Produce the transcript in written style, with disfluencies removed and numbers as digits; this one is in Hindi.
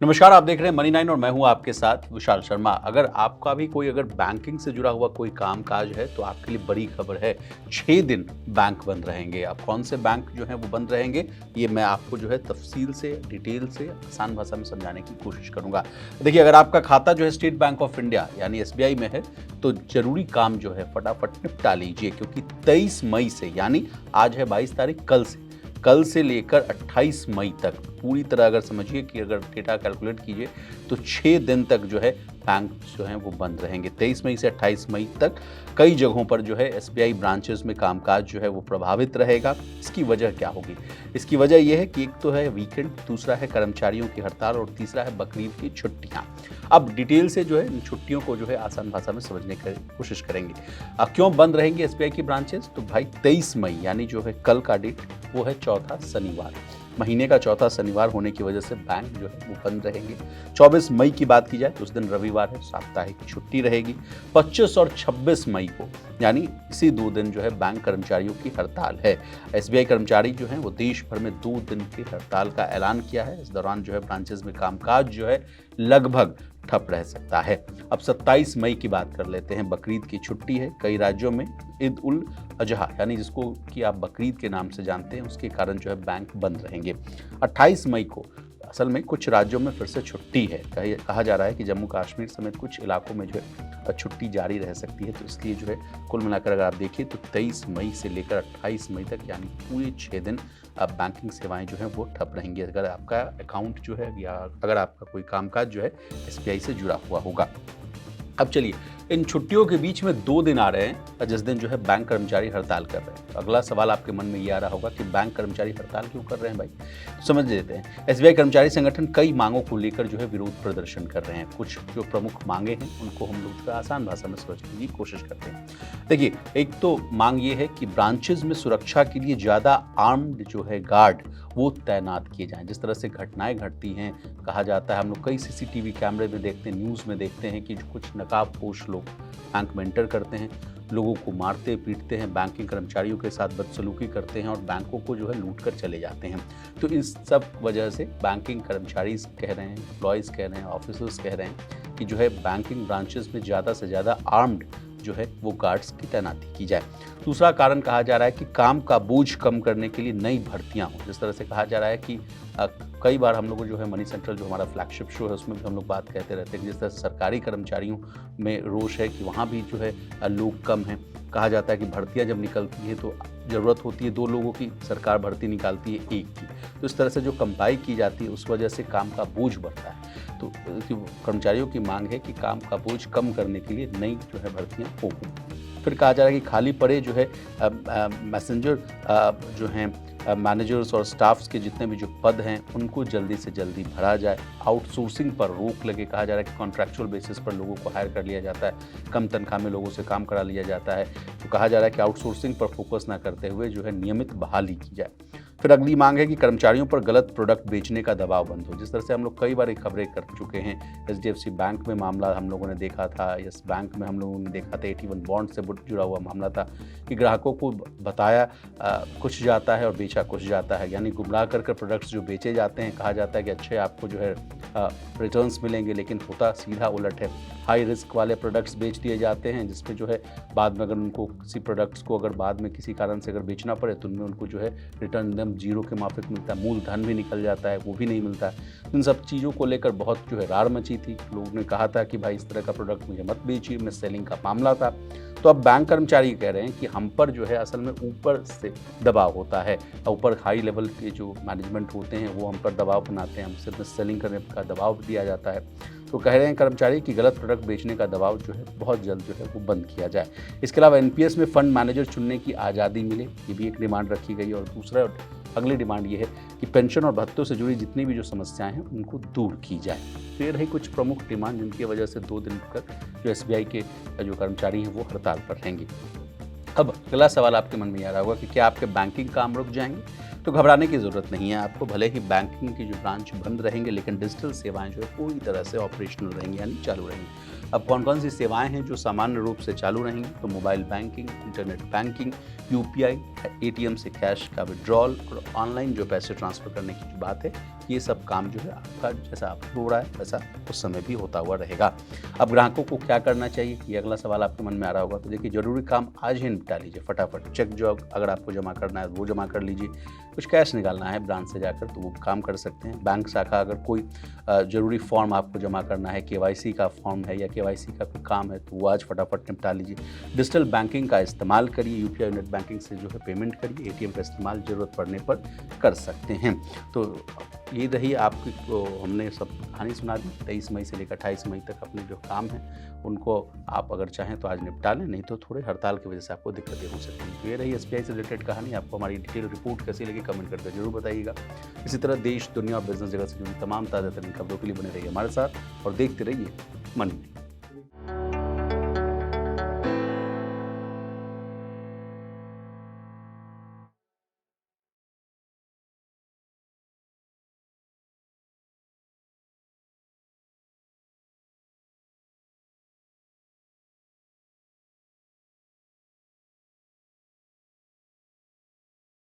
नमस्कार, आप देख रहे हैं मनी 9 और मैं हूं आपके साथ विशाल शर्मा। अगर आपका भी कोई बैंकिंग से जुड़ा हुआ कोई काम-काज है तो आपके लिए बड़ी खबर है। 6 दिन बैंक बंद रहेंगे। अब कौन से बैंक जो हैं वो बंद रहेंगे, ये मैं आपको तफ़सील से, डिटेल से, आसान भाषा में समझाने की कोशिश करूँगा। देखिए, अगर आपका खाता स्टेट बैंक ऑफ इंडिया यानी एसबीआई में है तो ज़रूरी काम फटाफट निपटा लीजिए, क्योंकि 23 मई से यानी आज है 22 तारीख, कल से लेकर 28 मई तक पूरी तरह अगर समझिए कि अगर डेटा कैलकुलेट कीजिए तो 6 दिन तक बैंक वो बंद रहेंगे। 23 मई से 28 मई तक कई जगहों पर एसबीआई ब्रांचेस में कामकाज वो प्रभावित रहेगा। इसकी वजह क्या होगी? इसकी वजह यह है कि एक तो है वीकेंड, दूसरा है कर्मचारियों की हड़ताल और तीसरा है बकरीद की छुट्टियां। अब डिटेल से इन छुट्टियों को आसान भाषा में समझने की कोशिश करेंगे। क्यों बंद रहेंगे एसबीआई की ब्रांचेस? तो भाई 23 मई यानी कल का डेट वो है चौथा शनिवार, महीने का चौथा शनिवार होने की वजह से बैंक वो बंद रहेंगे। 24 मई की बात की जाए तो उस दिन रविवार है, साप्ताहिक छुट्टी रहेगी। 25 और 26 मई को यानी इसी 2 दिन बैंक कर्मचारियों की हड़ताल है। एसबीआई कर्मचारी वो देश भर में 2 दिन की हड़ताल का ऐलान किया है। इस दौरान ब्रांचेस में कामकाज लगभग ठप रह सकता है। अब 27 मई की बात कर लेते हैं। बकरीद की छुट्टी है। कई राज्यों में ईद उल अजहा यानी जिसको कि आप बकरीद के नाम से जानते हैं, उसके कारण बैंक बंद रहेंगे। 28 मई को असल में कुछ राज्यों में फिर से छुट्टी है। कहा जा रहा है कि जम्मू कश्मीर समेत कुछ इलाकों में छुट्टी जारी रह सकती है। तो इसलिए कुल मिलाकर अगर आप देखिए तो 23 मई से लेकर 28 मई तक यानी पूरे 6 दिन बैंकिंग सेवाएं वो ठप रहेंगी, अगर आपका अकाउंट या अगर आपका कोई कामकाज एसबीआई से जुड़ा हुआ होगा। अब चलिए, इन छुट्टियों के बीच में 2 दिन आ रहे हैं जिस दिन बैंक कर्मचारी हड़ताल कर रहे हैं। अगला सवाल आपके मन में ये आ रहा होगा कि बैंक कर्मचारी हड़ताल क्यों कर रहे हैं भाई? तो समझ लेते हैं। एसबीआई कर्मचारी संगठन कई मांगों को लेकर विरोध प्रदर्शन कर रहे हैं। कुछ जो प्रमुख मांगे हैं उनको हम लोग आसान भाषा में समझने की कोशिश करते हैं। देखिए, एक तो मांग ये है कि ब्रांचेज में सुरक्षा के लिए ज़्यादा आर्म्ड गार्ड वो तैनात किए जाएं। जिस तरह से घटनाएं घटती हैं, कहा जाता है, हम लोग कई सीसीटीवी कैमरे में देखते हैं, न्यूज़ में देखते हैं कि कुछ नकाबपोश लोग बैंक में एंटर करते हैं, लोगों को मारते पीटते हैं, बैंकिंग कर्मचारियों के साथ बदसलूकी करते हैं और बैंकों को लूट कर चले जाते हैं। तो इस सब वजह से बैंकिंग कर्मचारी कह रहे हैं, एम्प्लॉयज़ कह रहे हैं, ऑफिसर्स कह रहे हैं कि बैंकिंग ब्रांचेस में ज़्यादा से ज़्यादा आर्म्ड वो गार्ड्स की तैनाती की जाए। दूसरा कारण कहा जा रहा है कि काम का बोझ कम करने के लिए नई भर्तियां हों। जिस तरह से कहा जा रहा है कि कई बार हम लोग मनी सेंट्रल हमारा फ्लैगशिप शो है उसमें भी हम लोग बात कहते रहते हैं कि जिस तरह से सरकारी कर्मचारियों में रोष है कि वहाँ भी लोग कम हैं। कहा जाता है कि भर्तियां जब निकलती है तो ज़रूरत होती है 2 लोगों की, सरकार भर्ती निकालती है 1 की। तो इस तरह से जो कंपाई की जाती है उस वजह से काम का बोझ बढ़ता है। तो कर्मचारियों की मांग है कि काम का बोझ कम करने के लिए नई भर्तियां हों। फिर कहा जा रहा है कि खाली पड़े मैसेंजर मैनेजर्स और स्टाफ्स के जितने भी पद हैं उनको जल्दी से जल्दी भरा जाए। आउटसोर्सिंग पर रोक लगे। कहा जा रहा है कि कॉन्ट्रैक्चुअल बेसिस पर लोगों को हायर कर लिया जाता है, कम तनख्वाह में लोगों से काम करा लिया जाता है। तो कहा जा रहा है कि आउटसोर्सिंग पर फोकस ना करते हुए नियमित बहाली की जाए। फिर अगली मांग है कि कर्मचारियों पर गलत प्रोडक्ट बेचने का दबाव बंद हो। जिस तरह से हम लोग कई बार खबरें कर चुके हैं, एचडीएफसी बैंक में मामला हम लोगों ने देखा था, यस बैंक में हम लोगों ने देखा था, 81 बॉन्ड से जुड़ा हुआ मामला था कि ग्राहकों को बताया कुछ जाता है और बेचा कुछ जाता है, यानी गुमराह कर प्रोडक्ट्स जो बेचे जाते हैं। कहा जाता है कि अच्छे आपको रिटर्न्स मिलेंगे, लेकिन होता सीधा उलट है। हाई रिस्क वाले प्रोडक्ट्स बेच दिए जाते हैं जिसमें बाद में अगर उनको किसी प्रोडक्ट्स को अगर बाद में किसी कारण से अगर बेचना पड़े तो उनमें उनको रिटर्न एकदम जीरो के माफिक मिलता है, मूल धन भी निकल जाता है, वो भी नहीं मिलता है। इन सब चीज़ों को लेकर बहुत रार मची थी। लोगों ने कहा था कि भाई इस तरह का प्रोडक्ट मुझे मत बेचिए, मैं सेलिंग का मामला था। तो अब बैंक कर्मचारी कह रहे हैं कि हम पर असल में ऊपर से दबाव होता है, ऊपर हाई लेवल के जो मैनेजमेंट होते हैं वो हम पर दबाव बनाते हैं, हमसे सेलिंग करने का दबाव दिया जाता है। तो कह रहे हैं कर्मचारी कि गलत प्रोडक्ट बेचने का दबाव बहुत जल्द वो बंद किया जाए। इसके अलावा एनपीएस में फंड मैनेजर चुनने की आज़ादी मिले, ये भी एक डिमांड रखी गई। और दूसरा अगली डिमांड ये है कि पेंशन और भत्तों से जुड़ी जितनी भी समस्याएं हैं उनको दूर की जाए। तो ये रही कुछ प्रमुख डिमांड जिनकी वजह से 2 दिन तक एसबीआई के कर्मचारी हैं वो हड़ताल पर रहेंगे। अब अगला सवाल आपके मन में आ रहा होगा कि क्या आपके बैंकिंग काम रुक जाएंगे? तो घबराने की ज़रूरत नहीं है आपको। भले ही बैंकिंग की ब्रांच बंद रहेंगे, लेकिन डिजिटल सेवाएं पूरी तरह से ऑपरेशनल रहेंगी यानी चालू रहेंगी। अब कौन-कौन सी सेवाएँ हैं जो सामान्य रूप से चालू रहेंगी, तो mobile banking, internet banking, UPI, ATM से कैश का विथड्रॉल और ऑनलाइन जो पैसे ट्रांसफ़र करने की जो बात है, ये सब काम जो है आपका जैसा अब हो रहा है वैसा उस समय भी होता हुआ रहेगा। अब ग्राहकों को क्या करना चाहिए, ये अगला सवाल आपके मन में आ रहा होगा। तो देखिए, ज़रूरी काम आज ही निपटा लीजिए फटाफट। चेक जो अगर आपको जमा करना है वो जमा कर लीजिए। कुछ कैश निकालना है ब्रांच से जाकर तो वो काम कर सकते हैं। बैंक शाखा अगर कोई ज़रूरी फॉर्म आपको जमा करना है, केवाईसी का फॉर्म है या केवाईसी का कोई काम है तो वो आज फटाफट निपटा लीजिए। डिजिटल बैंकिंग का इस्तेमाल करिए, यूपीआई नेट बैंकिंग से जो है पेमेंट करिए। एटीएम का इस्तेमाल ज़रूरत पड़ने पर कर सकते हैं। तो ये रही आपकी, तो हमने सब कहानी सुना दी। 23 मई से लेकर 28 मई तक अपने जो काम हैं उनको आप अगर चाहें तो आज निपटा लें, नहीं तो थोड़े हड़ताल की वजह से आपको दिक्कतें हो सकती हैं। तो ये रही एसबीआई से रिलेटेड कहानी। आपको हमारी डिटेल रिपोर्ट कैसी लगी कमेंट करके जरूर बताइएगा। इसी तरह देश, दुनिया और बिजनेस जगत से जुड़ी तमाम ताज़ा तरीन खबरों के लिए बने रहिए हमारे साथ और देखते रहिए मनी।